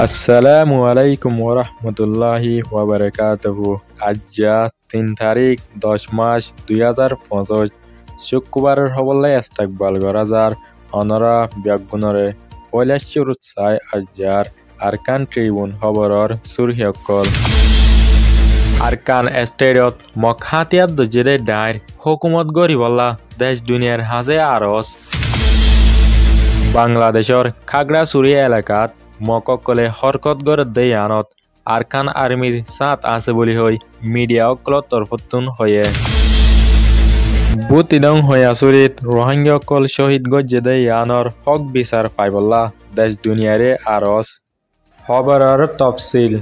আসসালামু আলাইকুম ওরহমতুল্লাহি ওয়াবারাকাতুহু। আজ ৩ তারিখ ১০ মাস ২০২৫ শুক্রবারের হবলে ইস্তাকবাল গরাজার অনরা ব্যাগুণরে পয়লা শুরুত চাই আজার আরকান ট্রিবিউন খবরর সুরহিয়কল আরকান স্টেডিয়ত মকহাতিয়াত দজিরে ডাইর হুকুমত গরিবল্লা দেশ দুনিয়ার হাজে আরস বাংলাদেশর খাগড়াছড়ি এলাকাত মককলে হরকত গড় দেই আনত আরকান আর্মির সাত আছে বলি হই মিডিয়া অকলত তরফতুন হয়ে বুতিদং হয়াছুরিত রোহিঙ্গকল শহীদ গজ্জে দেই আনর হক বিচার পাইবল্লা দেশ দুনিয়ারে আরস খবরর তফসিল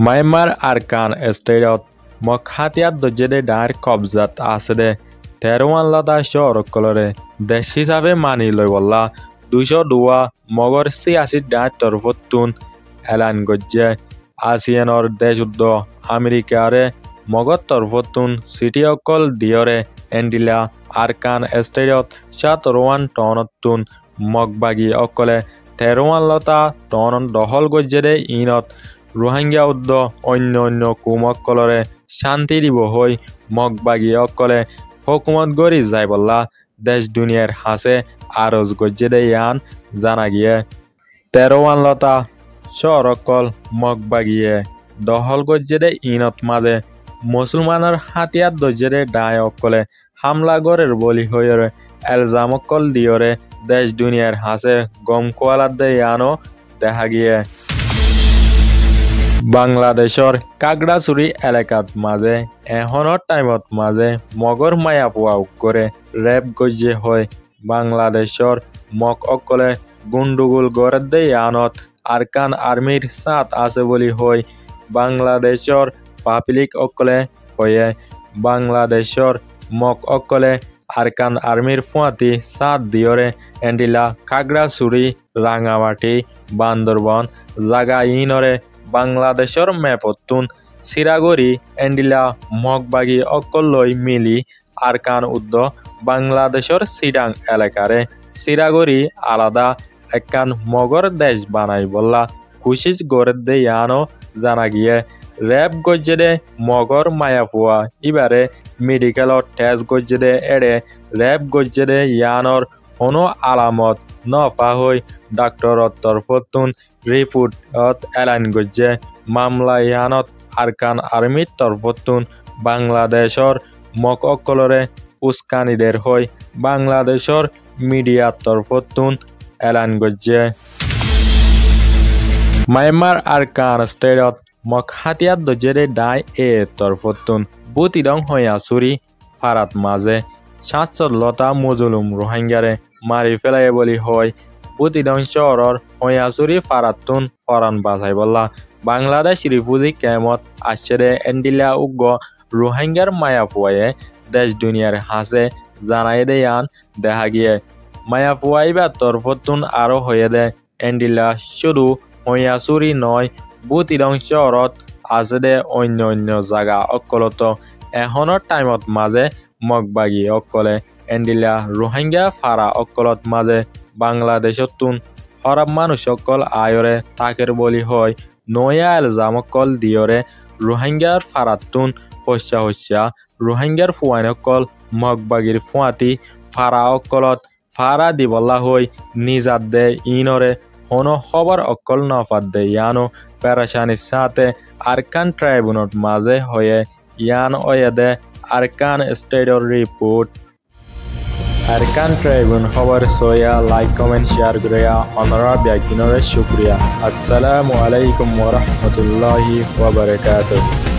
মায়ানমার আরকান স্টেডিয়ত মকহাতিয়াত দজ্জেদে ডার কবজাত আছে দে 13 লতা শহরকলরে দেশ হিসাবে মানি লই বল্লা 202 মগর 86 ডাঁত তরফতুন এলান গজ্জে আসিয়ানর দেশযুদ্ধ আমেরিকারে মগর তরফতুন সিটি অকল দিয়রে এন্ডিলা আরকান স্টেডিয়ত 17 টনতুন মগবাগি অকলে 13 লতা টন দহল গজ্জেদে ইনত রোহিঙ্গা উদ্দ অন্য কুমকলরে শান্তি দিব হই মগবাগি অকলে হুকুমত গড়ি যাই বল্লা দেশ দুনিয়ার হাসে আরজ গজ্জেদে ইয়ান জানা গিয়ে 13 লতা শহরকল মগবাগিয়ে দহল গজ্জেদে ইনত মাঝে মুসলমানের হাতিয়ার দজ্জেদে ডায় অকলে হামলা গড়ের বলি হইরে এলজামকল দিয়রে দেশ দুনিয়ার হাসে গম কোয়ালাদ দে ইয়ানো দেখা গিয়ে বাংলাদেশর কাগড়াছড়ি এলাকাত মাঝে এহনৰ টাইমত মাঝে মগৰ মায়া পোৱা করে রেপ গজ্জে হয় বাংলাদেশর মক অকলে গুন্ডুগুল গড় দেই আনত আরকান আর্মির সাত আছে বলি হই বাংলাদেশর পাবলিক অকলে হয়ে বাংলাদেশর মক অকলে আরকান আর্মির ফুয়াতি সাত দিয়রে এন্ডিলা খাগড়াছড়ি রাঙামাটি বান্দরবন জাগা ইনরে বাংলাদেশর ম্যাপতুন সিরাগরি এন্ডিলা মগবাগি অকলই মিলি আরকান উদ্দ বাংলাদেশর সিডাং এলাকারে সিরাগরি আলাদা একান মগর দেশ বানাই বললা কুশিস গড়ে দে ইয়ানো জানা গিয়ে রেপ গজ্জেদে মগর মায়াপুয়া ইবারে মেডিকেলত টেস্ট গজ্জেদে এড়ে রেপ গজ্জেদে ইয়ানর কোনো আলামত নপা হই ডাক্তরর তরফতুন রিপোর্টত এলান গজ্জে মামলা ইয়ানত আরকান আর্মির তরফতুন বাংলাদেশর মক অকলরে উস্কানিদের হই বাংলাদেশর মিডিয়ার তরফতুন এলান গজ্জে মায়ানমার আরকান স্টেডিয়ত মকহাতিয়াত দজ্জেদে ডাই এ তরফতুন বুতিদং হয়াছুরি ফারাত মাঝে 700 লতা মজলুম রোহিঙ্গারে মারি ফেলাই বলি হয় বুতিদং শহরর হয়াছুরি ফারাতুন ফরান বাঁচাই বললা বাংলাদেশ রিফিউজি ক্যাম্পত আশ্চর্যে এন্ডিলা উগ্র রোহিঙ্গার মায়া পুয়ায়ে দেশ দুনিয়ার হাসে জানাই দেয়ান দেখা গিয়ে মায়া পুয়াইবা তরফতুন আরো হয়ে দে এন্ডিলা শুধু হয়াছুরি নয় বুতিদং শহরত আছে দে অন্য জায়গা অকলত এখনৰ টাইমত মাঝে মগবাগি অকলে এন্ডিলা রোহিঙ্গা ফারা অকলত মাঝে বাংলাদেশতুন হরাব মানুষ অকল আয়রে তাকের বলি হয় নয়া এলজামকল দিয়রে রোহিঙ্গার ফারাতুন হস্যা রোহিঙ্গার ফুয়াইন অকল মগবাগির ফুয়াতি ফারা অকলত ফারা দিবল্লা হই নিজাত দে ইনরে হনো খবর অকল নফাত দে ইয়ানো পেরেশানির সাথে আরকান ট্রাইব্যুনত মাঝে হয়ে ইয়ান ওয়েদে আরকান স্টেডিয়র রিপোর্ট আরকান ট্রাইব্যুন খবর সোয়া লাইক কমেন্ট শেয়ার করিয়া অনরা ব্যাগিনরে শুক্রিয়া। আসসালামু আলাইকুম ওয়া রাহমাতুল্লাহি ওয়া বারাকাতুহু।